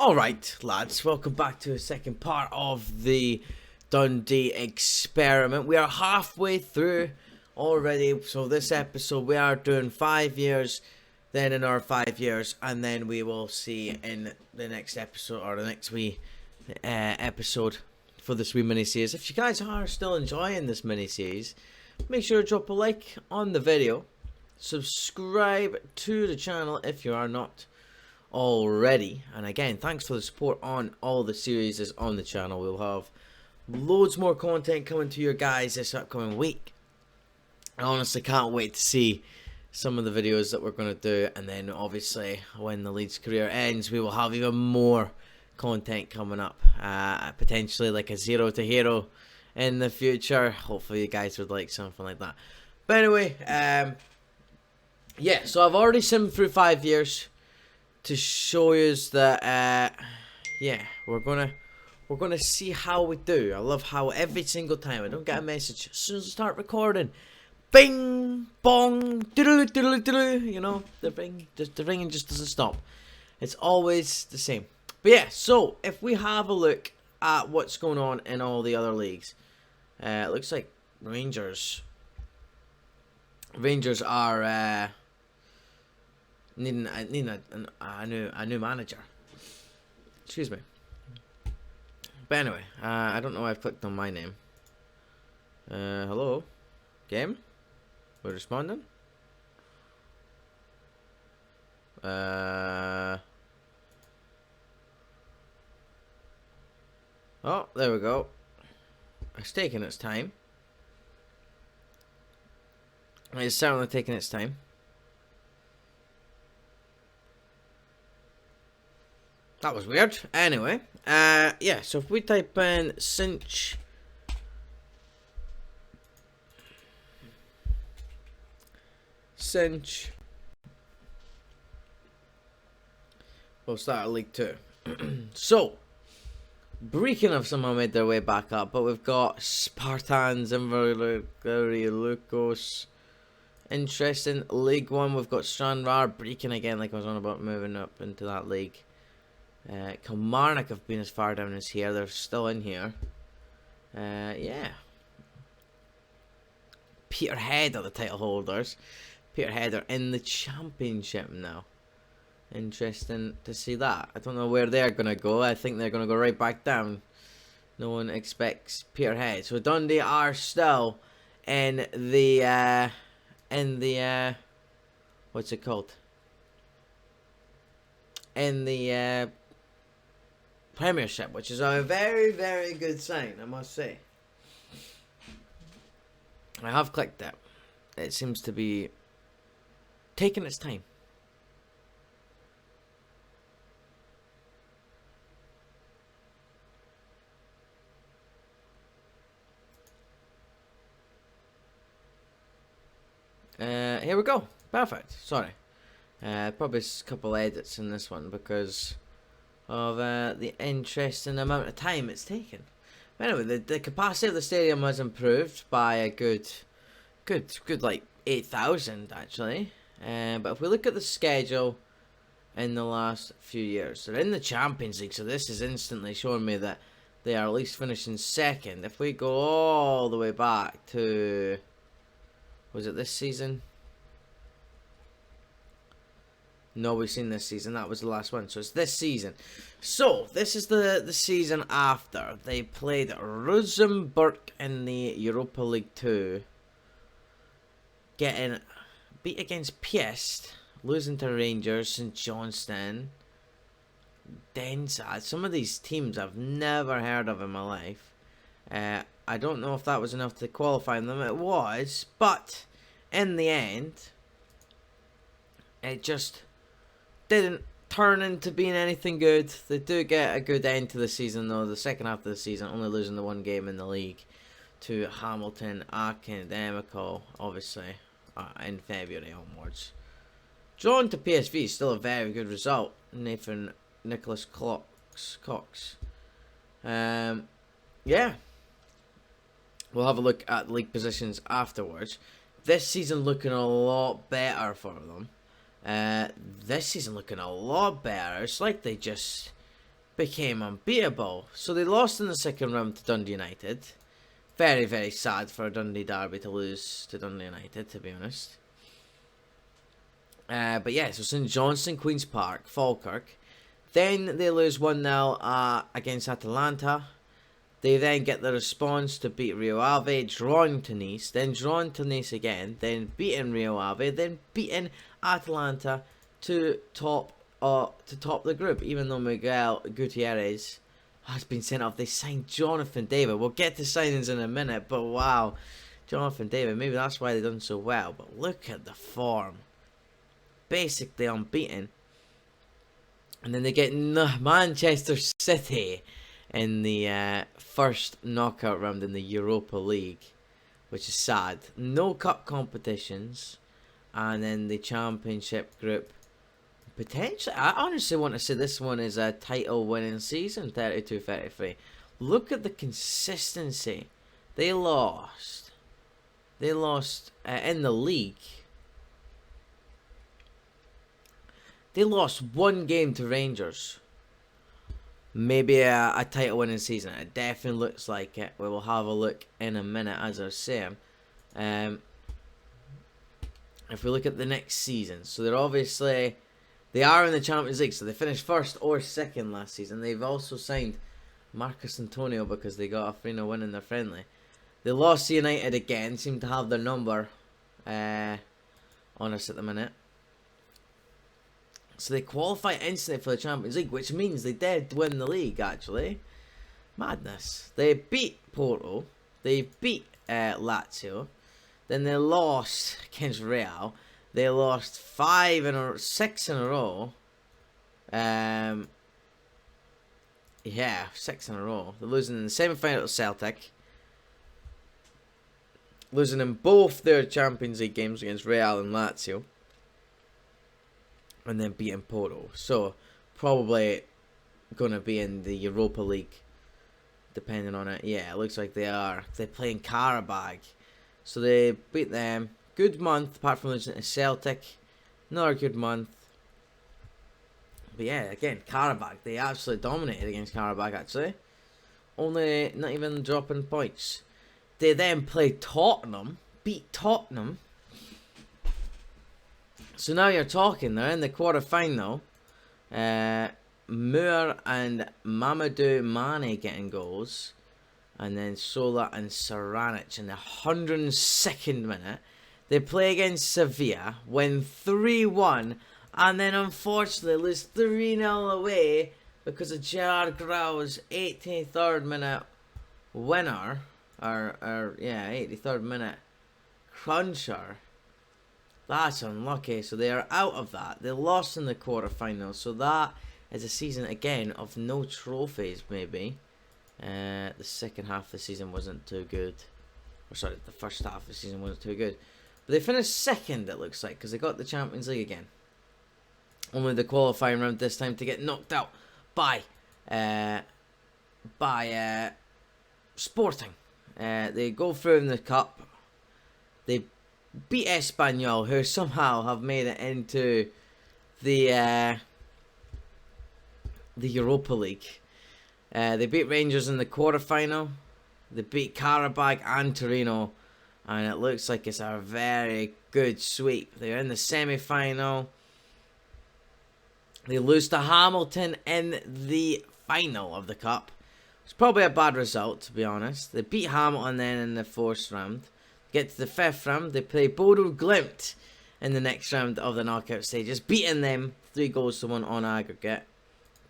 Alright, lads, welcome back to the second part of the Dundee experiment. We are halfway through already, so this episode we are doing 5 years, then another 5 years, and then we will see in the next episode, or the next wee episode for this wee mini-series. If you guys are still enjoying this mini-series, make sure to drop a like on the video, subscribe to the channel if you are not already, and again, thanks for the support on all the series on the channel. We'll have loads more content coming to you guys this upcoming week. I honestly can't wait to see some of the videos that we're going to do, and then obviously when the Leeds career ends we will have even more content coming up, potentially like a 0 to hero in the future. Hopefully you guys would like something like that. But anyway, yeah, so I've already simmed through 5 years to show you that, yeah, we're gonna see how we do. I love how every single time I don't get a message as soon as I start recording, bing, bong, doodle, doodle, doodle, you know, the ringing just doesn't stop. It's always the same. But yeah, so if we have a look at what's going on in all the other leagues, it looks like Rangers are needing a new manager. Excuse me. But anyway, I don't know why I've clicked on my name. Hello? Game? We're responding? Oh, there we go. It's taking its time. It's certainly taking its time. That was weird. Anyway, yeah, so if we type in cinch we'll start at League 2. So Brecon have somehow made their way back up, but we've got Spartans, Lucos. Interesting. League 1, we've got Stranraer, Brecon again, like I was on about, moving up into that league. Kilmarnock have been as far down as here. They're still in here. Yeah. Peterhead are the title holders. Peterhead are in the championship now. Interesting to see that. I don't know where they're going to go. I think they're going to go right back down. No one expects Peterhead. So Dundee are still in the what's it called? In the Premiership, which is a very, very good sign, I must say. I have clicked it. It seems to be taking its time. Here we go. Perfect. Sorry. Probably a couple edits in this one because of the interesting amount of time it's taken. But anyway, the capacity of the stadium has improved by a good like 8,000 actually. But if we look at the schedule in the last few years, they're in the Champions League, so this is instantly showing me that they are at least finishing second. If we go all the way back to, was it this season? No, we've seen this season. That was the last one. So it's this season. So this is the season after. They played Rosenborg in the Europa League 2. Getting beat against Piest. Losing to Rangers, St Johnstone. Denza. Some of these teams I've never heard of in my life. I don't know if that was enough to qualify them. It was. But in the end, it just didn't turn into being anything good. They do get a good end to the season though. The second half of the season, only losing the one game in the league to Hamilton Academical, obviously, in February onwards. Drawn to PSV, still a very good result. Nicholas Cox. Yeah. We'll have a look at league positions afterwards. This season looking a lot better for them. This season looking a lot better. It's like they just became unbeatable. So they lost in the second round to Dundee United. Very, very sad for a Dundee derby to lose to Dundee United, to be honest. But yeah, so St Johnstone, Queen's Park, Falkirk. Then they lose 1-0 against Atalanta. They then get the response to beat Rio Ave, drawing to Nice, then drawn to Nice again, then beating Rio Ave, then beating Atalanta to top the group. Even though Miguel Gutierrez has been sent off, they signed Jonathan David. We'll get to signings in a minute, but wow, Jonathan David, maybe that's why they've done so well. But look at the form. Basically unbeaten. And then they get Manchester City in the first knockout round in the Europa League, which is sad. No cup competitions, and then the Championship group. Potentially, I honestly want to say this one is a title-winning season, 32-33. Look at the consistency. They lost. They lost in the league. They lost one game to Rangers. Maybe a title-winning season. It definitely looks like it. We will have a look in a minute, as I was saying. If we look at the next season, so they're obviously they are in the Champions League. So they finished first or second last season. They've also signed Marcus Antonio because they got a 3-0 win in their friendly. They lost to United again. Seem to have their number on us at the minute. So they qualify instantly for the Champions League, which means they did win the league, actually. Madness. They beat Porto. They beat Lazio. Then they lost against Real. They lost 6 in a row. Yeah, 6 in a row. They're losing in the semi-final to Celtic. Losing in both their Champions League games against Real and Lazio. And then beating Porto. So, probably going to be in the Europa League. Depending on it. Yeah, it looks like they are. They're playing Karabag. So, they beat them. Good month, apart from losing to Celtic. Another good month. But yeah, again, Karabag. They absolutely dominated against Karabag, actually. Only not even dropping points. They then played Tottenham. Beat Tottenham. So now you're talking, they're in the quarter-final. Moore and Mamadou Mane getting goals. And then Sola and Saranic in the 102nd minute. They play against Sevilla, win 3-1, and then unfortunately lose 3-0 away because of Gerard Grau's 83rd minute winner. Or 83rd minute cruncher. That's unlucky. So they are out of that. They lost in the quarterfinals. So that is a season again of no trophies. Maybe the second half of the season wasn't too good. Or sorry, the first half of the season wasn't too good. But they finished second. It looks like because they got the Champions League again. Only the qualifying round this time to get knocked out by Sporting. They go through in the cup. They beat Espanyol, who somehow have made it into the Europa League. They beat Rangers in the quarterfinal. They beat Karabag and Torino, and it looks like it's a very good sweep. They're in the semi-final. They lose to Hamilton in the final of the cup. It's probably a bad result, to be honest. They beat Hamilton then in the fourth round. Get to the fifth round, they play Bodo Glimt in the next round of the knockout stages, beating them 3-1 on aggregate.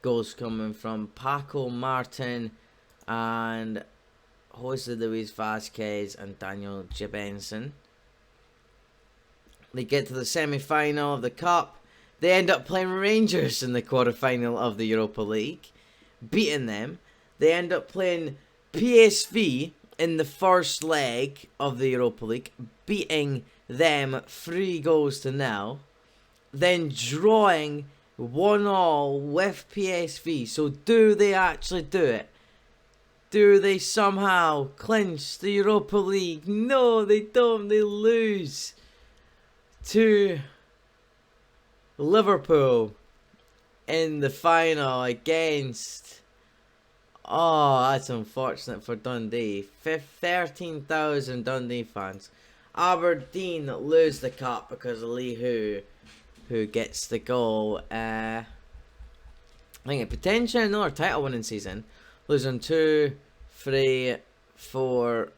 Goals coming from Paco Martin and Jose Luis Vasquez and Daniel Jebenson. They get to the semi-final of the cup. They end up playing Rangers in the quarter-final of the Europa League, beating them. They end up playing PSV in the first leg of the Europa League, beating them 3-0, then drawing 1-1 with PSV. So do they actually do it? Do they somehow clinch the Europa League? No, they don't. They lose to Liverpool in the final against Oh, that's unfortunate for Dundee. 13,000 Dundee fans. Aberdeen lose the cup because of Lee who gets the goal. I think it potentially another title winning season. Losing 2, 3, 4,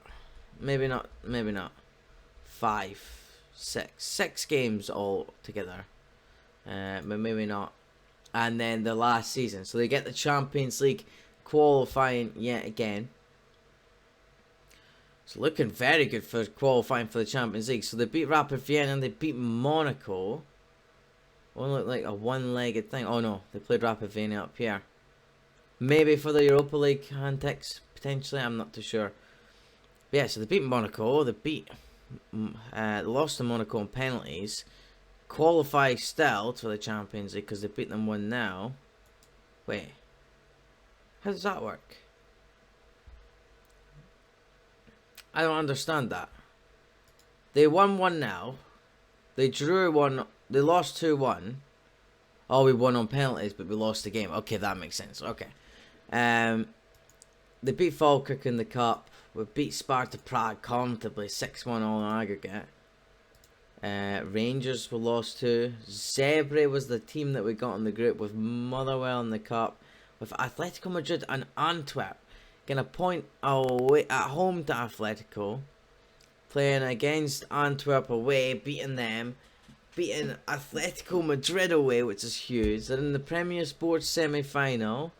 maybe not, 5, 6 games all together. But maybe not. And then the last season. So they get the Champions League qualifying yet again. So looking very good for qualifying for the Champions League. So they beat Rapid Vienna and they beat Monaco. Won't look like a one-legged thing. Oh no, they played Rapid Vienna up here. Maybe for the Europa League antics, potentially. I'm not too sure. But yeah, so they beat Monaco. They lost to Monaco on penalties. Qualify still to the Champions League because they beat them 1-0. Wait. How does that work? I don't understand that. They won 1-0. They drew 1. They lost 2-1. Oh, we won on penalties, but we lost the game. Okay, that makes sense. Okay. They beat Falkirk in the cup. We beat Sparta Prague comfortably, 6-1 all in aggregate. Rangers were lost to. Zebre was the team that we got in the group with Motherwell in the cup. With Atletico Madrid and Antwerp. Getting a point away at home to Atletico. Playing against Antwerp away, beating them. Beating Atletico Madrid away, which is huge. They're in the Premier Sports semi-final.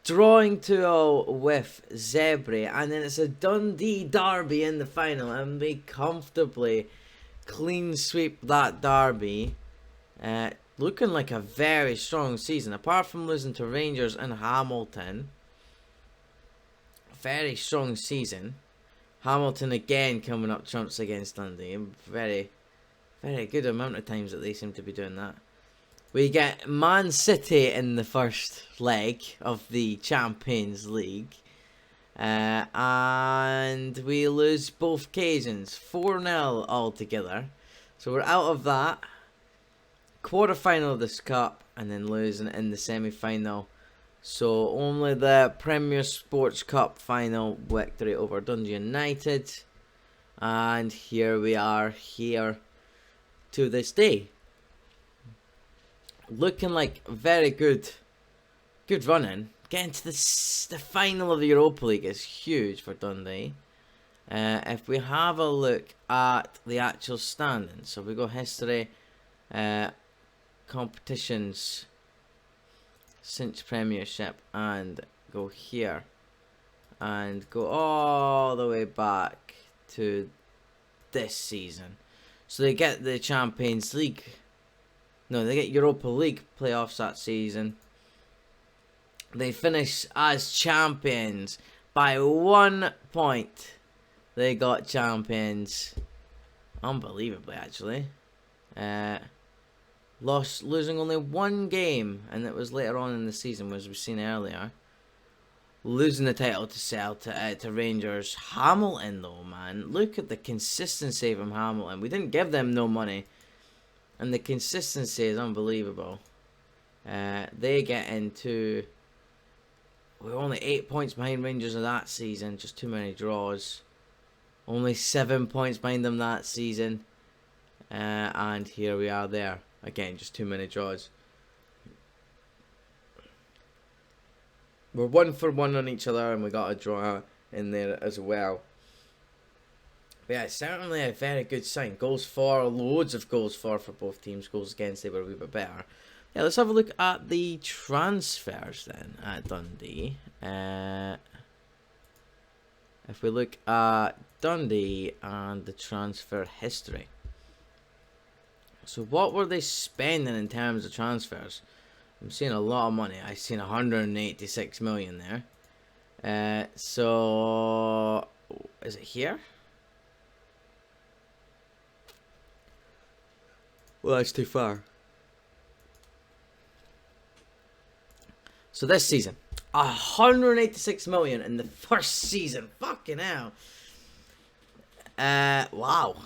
Drawing 2-0 with Zebre. And then it's a Dundee derby in the final. And we comfortably clean sweep that derby. Looking like a very strong season. Apart from losing to Rangers and Hamilton. Very strong season. Hamilton again coming up trumps against Dundee. Very good amount of times that they seem to be doing that. We get Man City in the first leg of the Champions League. And we lose both occasions. 4-0 altogether. So we're out of that. Quarter-final of this cup. And then losing in the semi-final. So only the Premier Sports Cup final victory over Dundee United. And here we are here to this day. Looking like very good running. Getting to the final of the Europa League is huge for Dundee. If we have a look at the actual standings. So we go history, competitions since Premiership, and go here. And go all the way back to this season. So they get the Champions League. No, they get Europa League playoffs that season. They finish as champions by 1 point. They got champions. Unbelievably, actually. Losing only 1 game, and it was later on in the season, as we've seen earlier. Losing the title to Rangers. Hamilton, though, man. Look at the consistency from Hamilton. We didn't give them no money. And the consistency is unbelievable. They get into... We're only 8 points behind Rangers of that season. Just too many draws. Only 7 points behind them that season. And here we are there. Again, just too many draws. We're 1 for 1 on each other, and we got a draw in there as well. But yeah, certainly a very good sign. Goals for, loads of goals for both teams. Goals against, they were a wee bit better. Yeah, let's have a look at the transfers then at Dundee. If we look at Dundee and the transfer history. So what were they spending in terms of transfers? I'm seeing a lot of money. I've seen 186 million there. So is it here? Well, that's too far. So this season, 186 million in the first season. Fucking hell. Wow.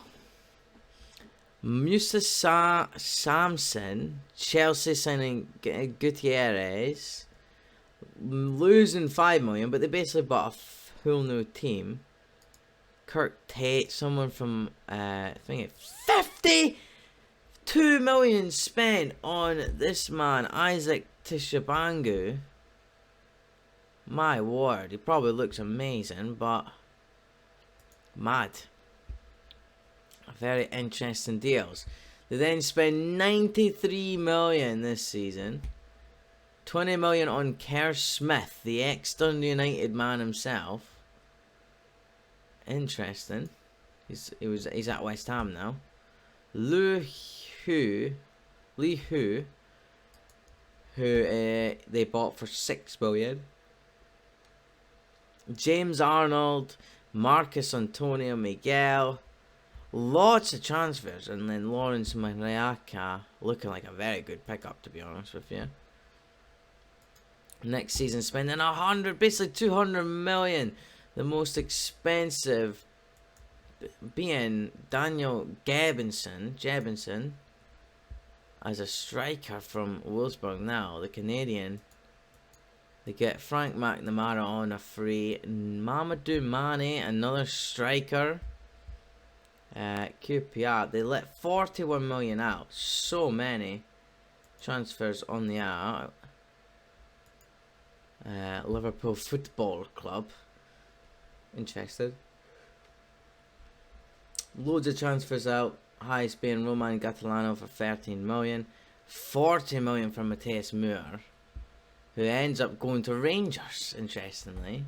Musa Samson, Chelsea signing Gutierrez, losing 5 million, but they basically bought a whole new team. Kirk Tate, someone from I think 52 million spent on this man, Isaac Tishabangu. My word, he probably looks amazing, but mad. Very interesting deals. They then spend 93 million this season. 20 million on Kerr Smith, the ex-Dundee United man himself. Interesting. He's at West Ham now. Lee Hu, who they bought for 6 million. James Arnold, Marcus Antonio Miguel, lots of transfers, and then Lawrence Mariaka looking like a very good pickup, to be honest with you. Next season spending 100, basically 200 million. The most expensive being Daniel Jebinson as a striker from Wolfsburg now, the Canadian. They get Frank McNamara on a free. Mamadou Mane, another striker. QPR, they let 41 million out. So many transfers on the out. Liverpool Football Club. Interested. Loads of transfers out. Highest being Roman Gatilano for 13 million. 40 million for Matthias Muir, who ends up going to Rangers, interestingly.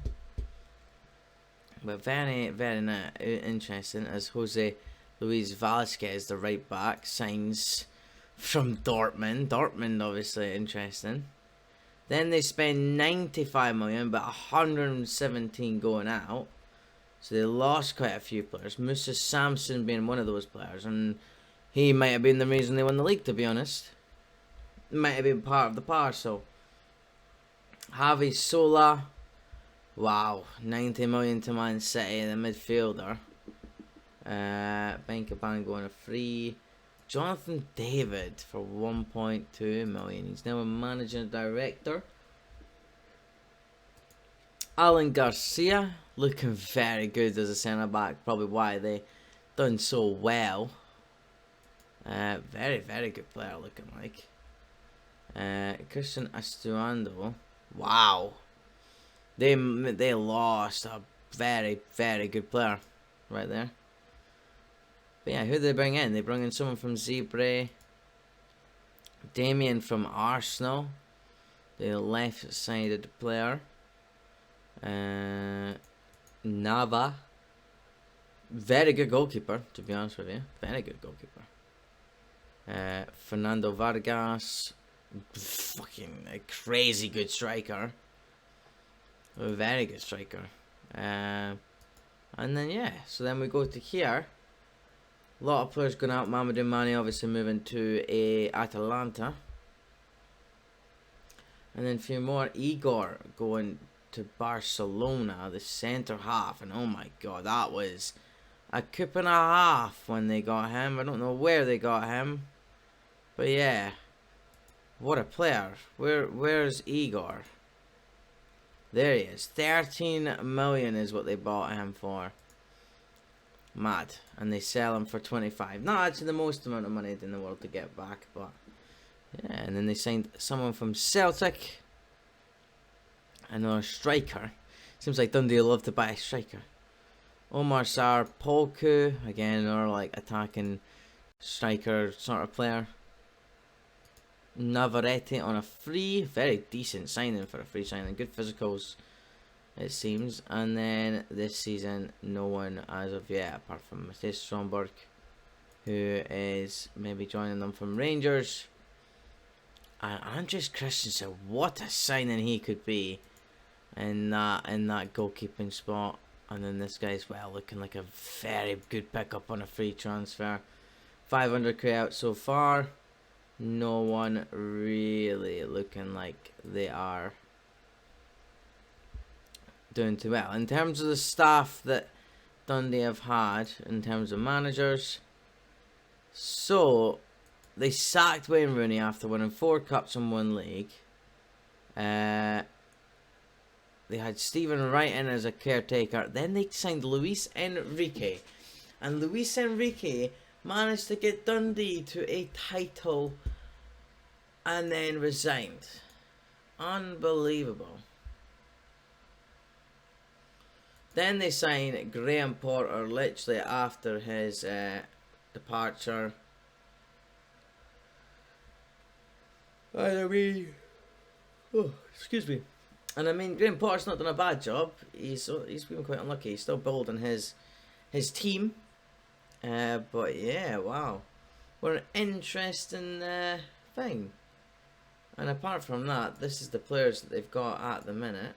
But very, very interesting, as Jose Luis Velasquez, the right back, signs from Dortmund. Dortmund, obviously, interesting. Then they spend 95 million, but 117 going out. So they lost quite a few players. Musa Samson being one of those players, and he might have been the reason they won the league, to be honest. Might have been part of the power, so. Javi Sola, wow, 90 million to Man City, the midfielder. Benkaban going a free. Jonathan David for 1.2 million. He's now a managing director. Alan Garcia looking very good as a centre back. Probably why they done so well. Very, very good player looking like. Christian Astuando. Wow. They lost a very, very good player right there. But yeah, who did they bring in? They bring in someone from Zebre. Damien from Arsenal. The left-sided player. Nava. Very good goalkeeper, to be honest with you. Very good goalkeeper. Fernando Vargas. Fucking a crazy good striker. A very good striker. And then yeah, so then we go to here. A lot of players going out. Mamadou Mane obviously moving to Atalanta. And then a few more. Igor going to Barcelona, the centre half. And oh my god, that was a coup and a half when they got him. I don't know where they got him. But yeah. What a player. Where's Igor? There he is. 13 million is what they bought him for. Mad. And they sell him for 25. Not actually the most amount of money in the world to get back, but yeah. And then they signed someone from Celtic. Another striker. Seems like Dundee love to buy a striker. Omar Sarr Polku. Again, another like attacking striker sort of player. Navarrete on a free. Very decent signing for a free signing. Good physicals, it seems. And then this season, no one as of yet, apart from Matthias Stromberg, who is maybe joining them from Rangers. And Andres Christensen, what a signing he could be in that goalkeeping spot. And then this guy's well looking like a very good pickup on a free transfer. 500k out so far. No one really looking like they are doing too well. In terms of the staff that Dundee have had, in terms of managers, so they sacked Wayne Rooney after winning 4 cups and 1 league. they had Stephen Wright in as a caretaker. Then they signed Luis Enrique. And Luis Enrique managed to get Dundee to a title and then resigned. Unbelievable. Then they signed Graham Potter literally after his departure. Excuse me. And I mean, Graham Potter's not done a bad job. He's been quite unlucky. He's still building his team. But yeah, wow. What an interesting thing. And apart from that, this is the players that they've got at the minute.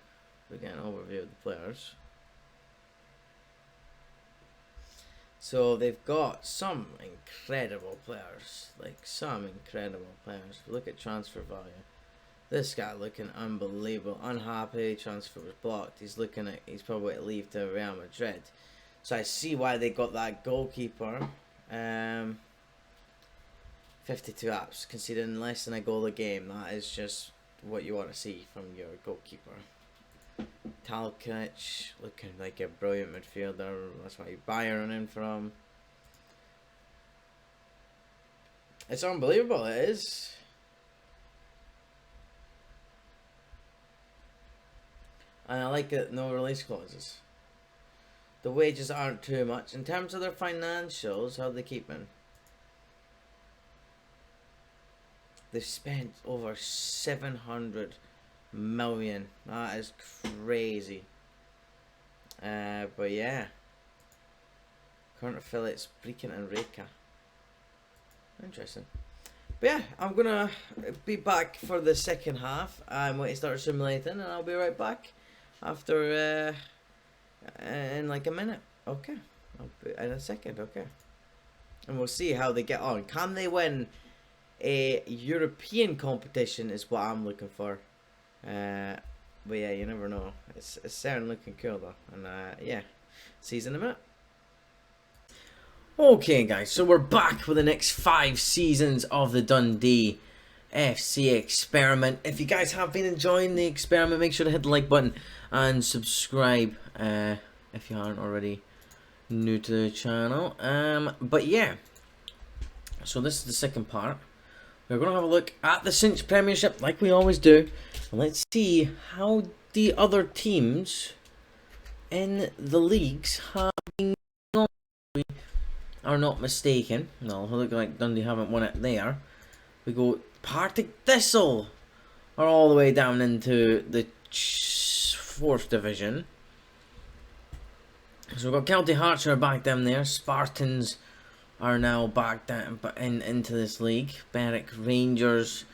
We get an overview of the players. So they've got some incredible players. Like, some incredible players. Look at transfer value. This guy looking unbelievable. Unhappy, transfer was blocked. He's probably at leave to Real Madrid. So I see why they got that goalkeeper. 52 apps, conceding less than a goal a game. That is just what you want to see from your goalkeeper. Talkic, looking like a brilliant midfielder. That's why Bayern in from. It's unbelievable, it is. And I like it, no release clauses. The wages aren't too much. In terms of their financials, how are they keeping? They've spent over 700 million. That is crazy. But yeah. Current affiliates, Breaking and Reka. Interesting. But yeah, I'm gonna be back for the second half. I'm going to start simulating and I'll be right back after in like a minute. Okay. I'll be in a second, okay. And we'll see how they get on. Can they win a European competition is what I'm looking for. But yeah, you never know. It's certainly looking cool though. And yeah, see you in a minute. Okay guys, so we're back with the next 5 seasons of the Dundee FC experiment. If you guys have been enjoying the experiment, make sure to hit the like button and subscribe if you aren't already new to the channel. But yeah, so this is the second part. We're going to have a look at the Cinch Premiership like we always do. And let's see how the other teams in the leagues have been going. We are not mistaken. No, look like Dundee haven't won it there. We go Partick Thistle are all the way down into the 4th division. So we've got Kelty Hearts are back down there. Spartans are now back down into this league. Berwick Rangers,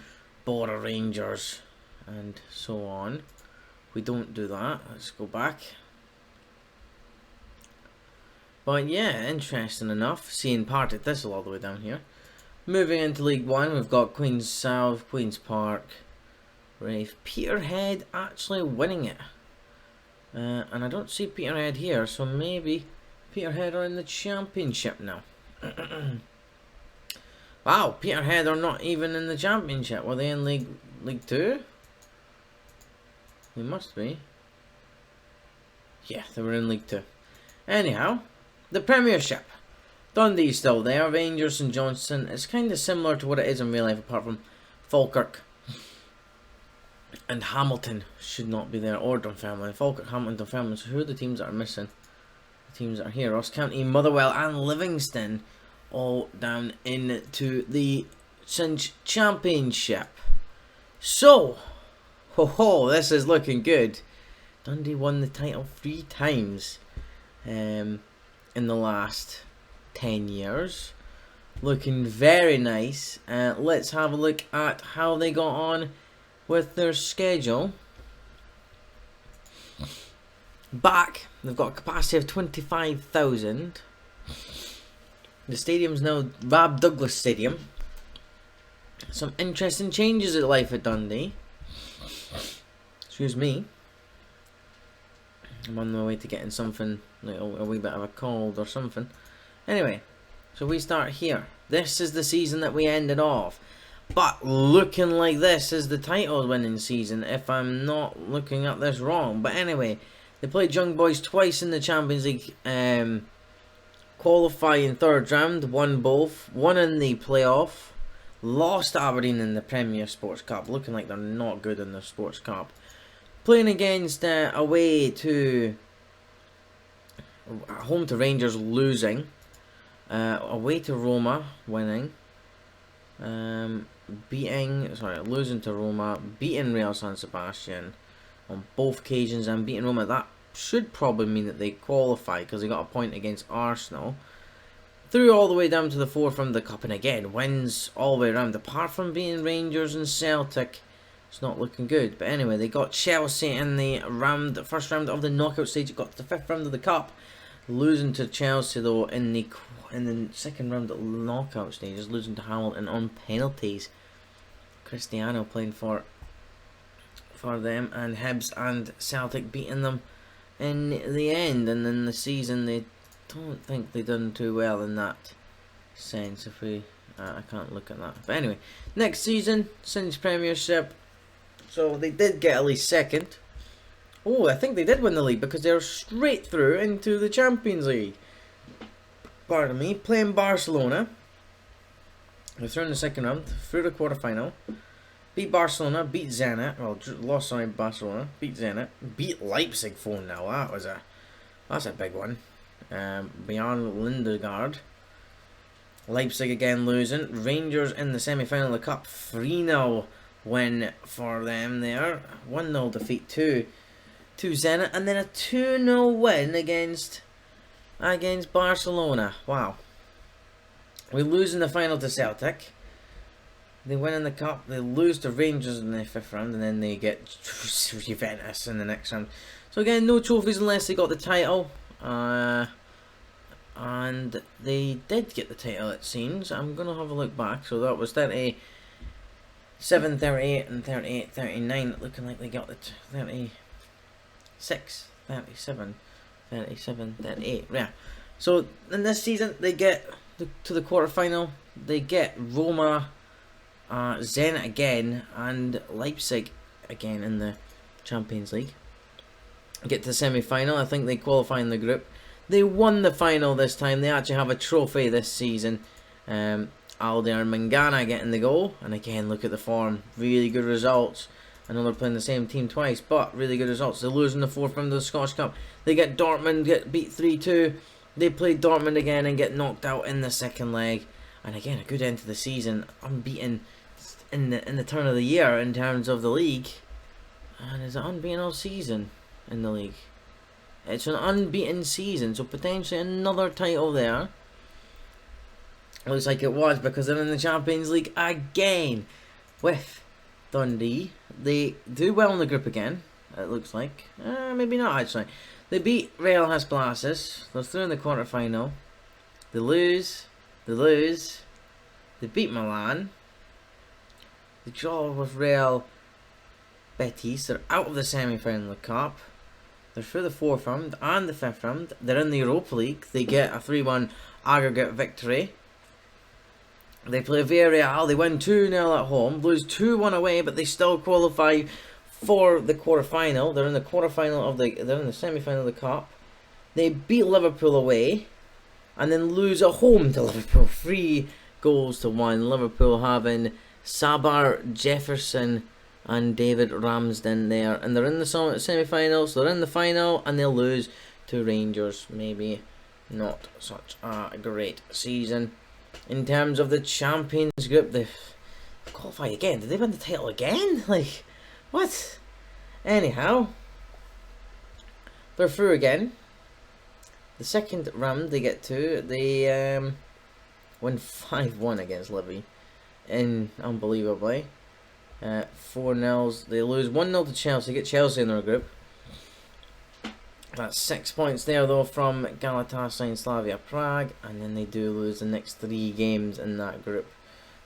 Bora Rangers, and so on. We don't do that. Let's go back. But yeah, interesting enough, seeing Partick Thistle all the way down here. Moving into League 1, we've got Queen's South, Queen's Park, Rafe, Peterhead actually winning it. And I don't see Peterhead here, so maybe Peterhead are in the Championship now. Wow, Peterhead are not even in the Championship. Were they in League 2? They must be. Yeah, they were in League 2. Anyhow, the Premiership. Dundee's still there. Rangers and Johnson. It's kind of similar to what it is in real life, apart from Falkirk and Hamilton should not be there, or Dunfermline. Falkirk, Hamilton, Dunfermline. So who are the teams that are missing? The teams that are here: Ross County, Motherwell, and Livingston, all down into the Cinch Championship. So, this is looking good. Dundee won the title 3 times in the last 10 years. Looking very nice. Let's have a look at how they got on with their schedule. Back, they've got a capacity of 25,000. The stadium's now Rab Douglas Stadium. Some interesting changes at life at Dundee. Excuse me. I'm on my way to getting something, like a wee bit of a cold or something. Anyway, so we start here. This is the season that we ended off. But looking like this is the title winning season, if I'm not looking at this wrong. But anyway, they played Young Boys twice in the Champions League qualifying third round, won both, won in the playoff, lost to Aberdeen in the Premier Sports Cup, looking like they're not good in the Sports Cup. Playing against away to home to Rangers, losing, away to Roma, winning, losing to Roma, beating Real San Sebastian on both occasions, and beating Roma. That should probably mean that they qualify because they got a point against Arsenal. Through all the way down to the fourth round of the cup, and again wins all the way around. Apart from beating Rangers and Celtic, it's not looking good. But anyway, they got Chelsea in the first round of the knockout stage. It got to the fifth round of the cup, losing to Chelsea though in the second round of the knockout stages, losing to Hamilton on penalties. Cristiano playing for them, and Hibs and Celtic beating them in the end. And in the season, they don't think they done too well in that sense. If we, I can't look at that. But anyway, next season, since Premiership, so they did get at least second. Oh, I think they did win the league because they were straight through into the Champions League. Pardon me, playing Barcelona. They're through in the second round, through the quarterfinal. Beat Barcelona, beat Zenit. Well, lost sorry, Barcelona. Beat Zenit. Beat Leipzig 4-0. That's a big one. Beyond Lindegaard. Leipzig again losing. Rangers in the semi-final of the cup. 3-0 win for them there. 1-0 defeat to Zenit, and then a 2-0 win against Barcelona. Wow. We lose in the final to Celtic. They win in the cup. They lose to Rangers in the fifth round, and then they get Juventus in the next round. So again, no trophies unless they got the title. And they did get the title, it seems. I'm going to have a look back. So that was 37, 38, and 38, 39. Looking like they got the 36, 37, 37, 38. Yeah. So in this season, they get to the quarterfinal. They get Roma, Zenit again, and Leipzig again in the Champions League. Get to the semi-final. I think they qualify in the group. They won the final this time. They actually have a trophy this season. Alder Mangana getting the goal, and again, look at the form. Really good results. I know they're playing the same team twice, but really good results. They lose in the fourth round of the Scottish Cup. They get Dortmund, get beat 3-2. They play Dortmund again and get knocked out in the second leg. And again, a good end to the season. Unbeaten in the turn of the year in terms of the league. And is it unbeaten all season in the league? It's an unbeaten season, so potentially another title there. Looks like it was, because they're in the Champions League again with Dundee. They do well in the group again, it looks like. Maybe not actually. They beat Real Haspalasis. They're through in the quarterfinal. They lose. They beat Milan. They draw with Real Betis. They're out of the semi-final of the Cup. They're through the fourth round and the fifth round. They're in the Europa League. They get a 3-1 aggregate victory. They play Villarreal. They win 2-0 at home. Lose 2-1 away, but they still qualify for the quarterfinal. They're in the quarterfinal they're in the semi-final of the Cup. They beat Liverpool away, and then lose at home to Liverpool. 3-1. Liverpool having Sabar, Jefferson, and David Ramsden there, and they're in the semi-finals. They're in the final, and they'll lose to Rangers. Maybe not such a great season. In terms of the Champions Group, they qualify again. Did they win the title again? Like, what? Anyhow, they're through again. The second round they get to, they win 5-1 against Livy, unbelievably. 4-0. They lose 1-0 to Chelsea. Get Chelsea in their group. That's 6 points there though from Galatasaray and Slavia Prague, and then they do lose the next 3 games in that group.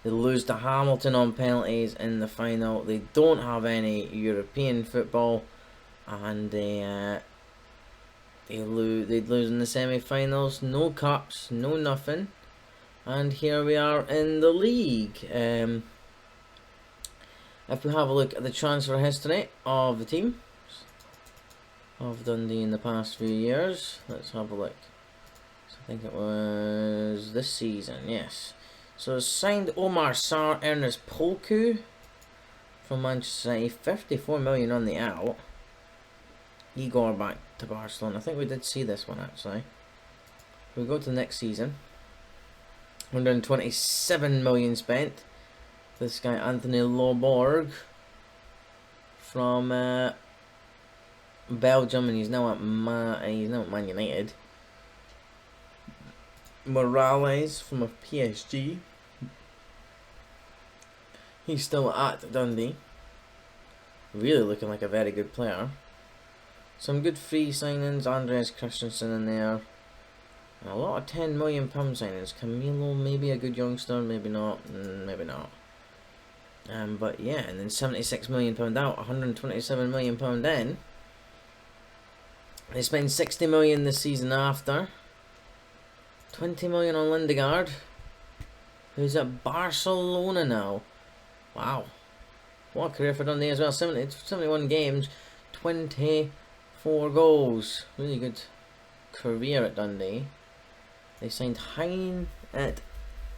They lose to Hamilton on penalties in the final. They don't have any European football, and they'd lose in the semi-finals. No cups, no nothing, and here we are in the league. If we have a look at the transfer history of the team of Dundee in the past few years, let's have a look. So I think it was this season, yes. So signed Omar Sarr, Ernest Polku from Manchester City, 54 million on the out. Igor back to Barcelona. I think we did see this one actually. We go to the next season. 127 million spent. This guy Anthony Loborg from Belgium, and he's now at Man United. Morales from a PSG. He's still at Dundee. Really looking like a very good player. Some good free signings. Andreas Christensen in there. And a lot of £10 million signings. Camilo, maybe a good youngster, maybe not. Maybe not. But yeah, and then £76 million out, £127 million in. They spend £60 million this season after. £20 million on Lindegaard, who's at Barcelona now. Wow. What a career for Dundee as well. 71 games, 24 goals. Really good career at Dundee. They signed Hein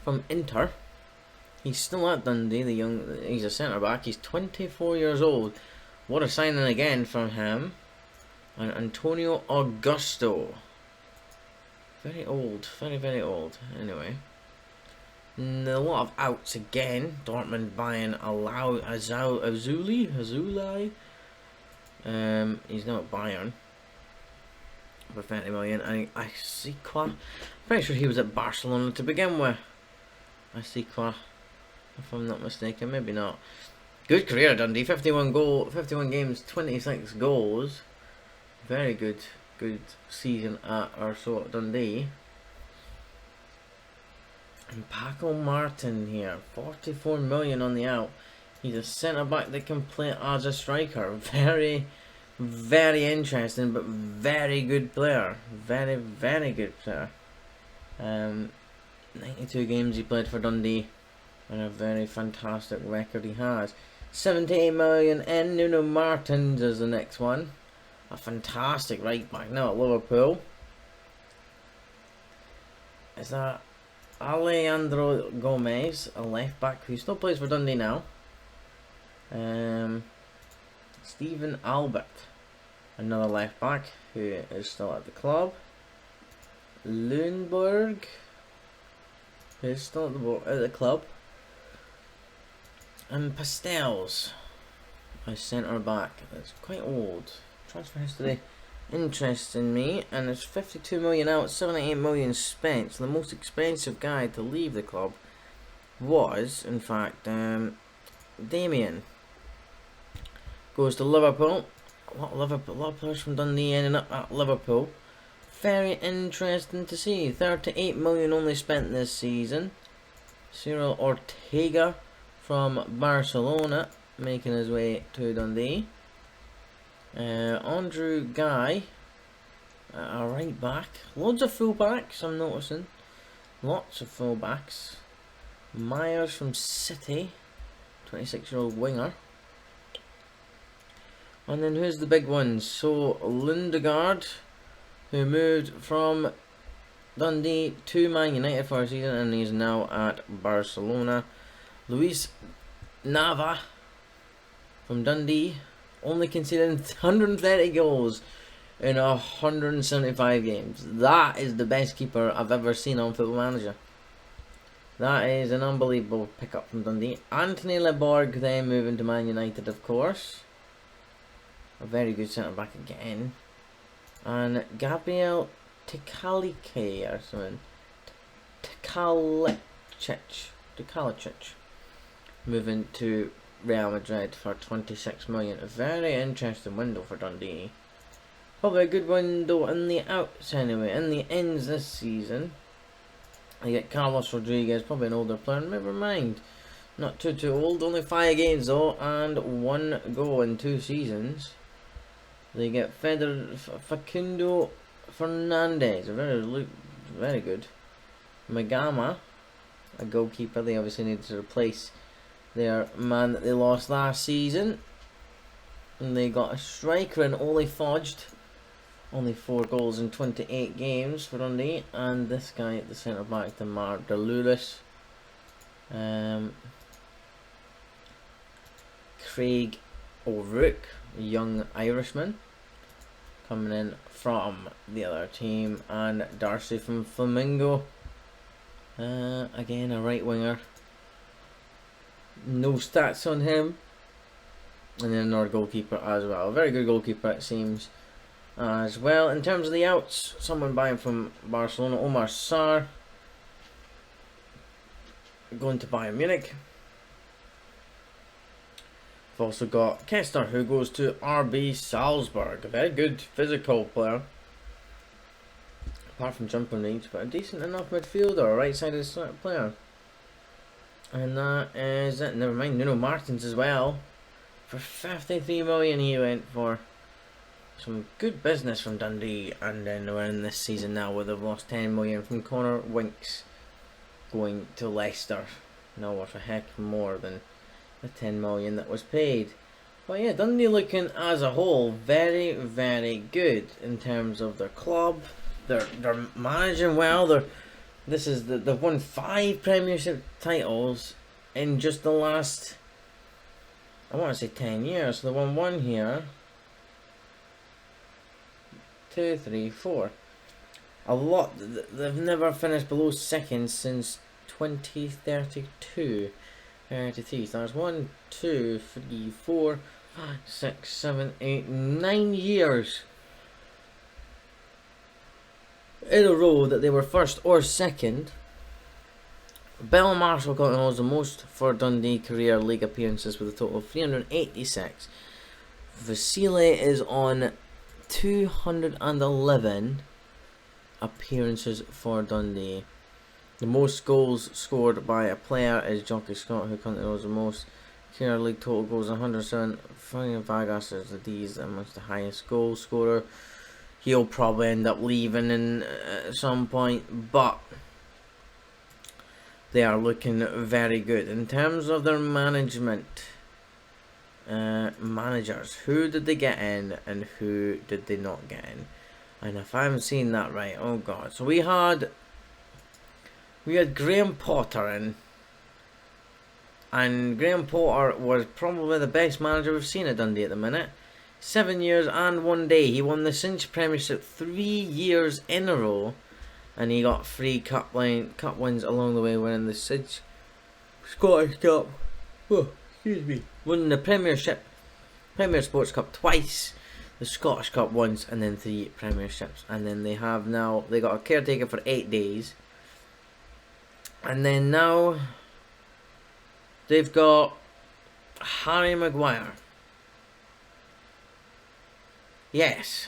from Inter. He's still at Dundee, he's a centre-back. He's 24 years old. What a signing again from him. And Antonio Augusto. Very old, very old. Anyway. And a lot of outs again. Dortmund buying Azuli. He's now at Bayern for 30 million. And Isikwa, pretty sure he was at Barcelona to begin with. Isikwa, if I'm not mistaken, maybe not. Good career, Dundee. 51 games, 26 goals. Very good season at Dundee. And Paco Martin here, 44 million on the out. He's a centre back that can play as a striker. Very interesting, but very good player. Very good player. 92 games he played for Dundee, and a very fantastic record he has. 78 million, and Nuno Martins is the next one. A fantastic right back now at Liverpool. Is that Alejandro Gomez, a left back who still plays for Dundee now. Stephen Albert, another left back who is still at the club. Lundberg, who is still at the club. And Pastels, a centre back that's quite old. Transfer history interesting me, and it's 52 million out, 78 million spent. So the most expensive guy to leave the club was, in fact, Damien. Goes to Liverpool. A lot of players from Dundee ending up at Liverpool. Very interesting to see. 38 million only spent this season. Cyril Ortega from Barcelona making his way to Dundee. Andrew Guy, a right back. Loads of full backs, I'm noticing. Lots of full backs. Myers from City, 26-year-old winger. And then who's the big ones? So Lindegaard, who moved from Dundee to Man United for a season, and he's now at Barcelona. Luis Nava from Dundee, only conceding 130 goals in 175 games. That is the best keeper I've ever seen on Football Manager. That is an unbelievable pickup from Dundee. Anthony Leborg then moving to Man United, of course. A very good centre back again. And Gabriel Tkalicic or something. Tkalicic moving to Real Madrid for 26 million. A very interesting window for Dundee. Probably a good window in the outs anyway. In the ends this season, you get Carlos Rodriguez, probably an older player. Never mind, not too old. Only 5 games though, and 1 goal in 2 seasons. They get Facundo Fernandez, very good. Magama, a goalkeeper. They obviously need to replace their man that they lost last season. And they got a striker in Ole Fudged. Only 4 goals in 28 games for Dundee. And this guy at the centre back, the Mark Delulis. Craig O'Rourke, a young Irishman, coming in from the other team. And Darcy from Flamingo. Again, a right winger. No stats on him. And then another goalkeeper as well. A very good goalkeeper, it seems. As well, in terms of the outs, someone buying from Barcelona, Omar Sarr, going to Bayern Munich. We've also got Kester, who goes to RB Salzburg. A very good physical player. Apart from jumping range, but a decent enough midfielder, a right-sided player. And that is it. Never mind, Nuno Martins as well. For 53 million he went for. Some good business from Dundee, and then we're in this season now where they've lost 10 million from Connor Winks going to Leicester. Now worth a heck more than the 10 million that was paid. But yeah, Dundee looking as a whole very, very good in terms of their club. They're managing well. They've won 5 Premiership titles in just the last, I want to say 10 years. So they won 1 here. 2, 3, 4. A lot. They've never finished below second since 2032. 33. So that's 1, 2, 3, 4, 5, 6, 7, 8, 9 years in a row that they were first or second. Bill Marshall holds the most for Dundee career league appearances with a total of 386. Vasile is on 211 appearances for Dundee. The most goals scored by a player is Jockey Scott, who currently holds the most. Career league total goals 107. Frank Vargas is the D's amongst the highest goal scorer. He'll probably end up leaving in at some point, but they are looking very good in terms of their management. Managers, who did they get in and who did they not get in? And if I haven't seen that right, oh god. So we had Graham Potter in, and Graham Potter was probably the best manager we've seen at Dundee at the minute. 7 years and 1 day. He won the Cinch Premiership 3 years in a row, and he got 3 cup wins along the way, winning the Cinch Scottish Cup. Oh, excuse me. Won the Premier Sports Cup twice, the Scottish Cup once, and then 3 Premierships. And then they got a caretaker for 8 days. And then now they've got Harry Maguire. Yes,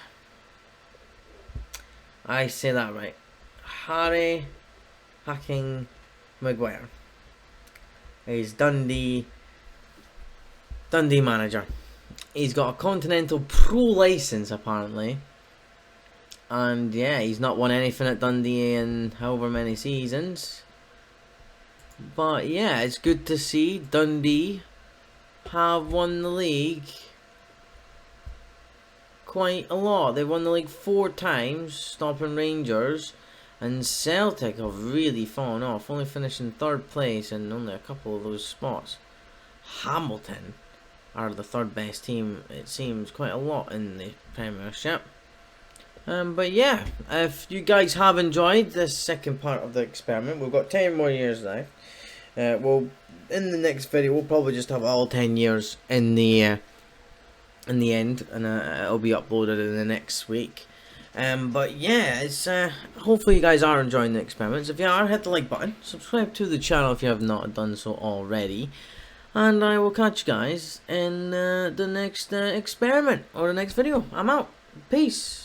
I say that right. Harry Hacking Maguire is Dundee manager. He's got a Continental Pro license apparently, and yeah, he's not won anything at Dundee in however many seasons. But yeah, it's good to see Dundee have won the league quite a lot. They've won the league 4 times, stopping Rangers, and Celtic have really fallen off, only finishing 3rd place in only a couple of those spots. Hamilton are the 3rd best team, it seems, quite a lot in the Premiership. But yeah, if you guys have enjoyed this second part of the experiment, we've got 10 more years left. Well, in the next video, we'll probably just have all 10 years in the end, and it'll be uploaded in the next week. But yeah, it's hopefully you guys are enjoying the experiments. If you are, hit the like button, subscribe to the channel if you have not done so already, and I will catch you guys in the next experiment or the next video. I'm out. Peace.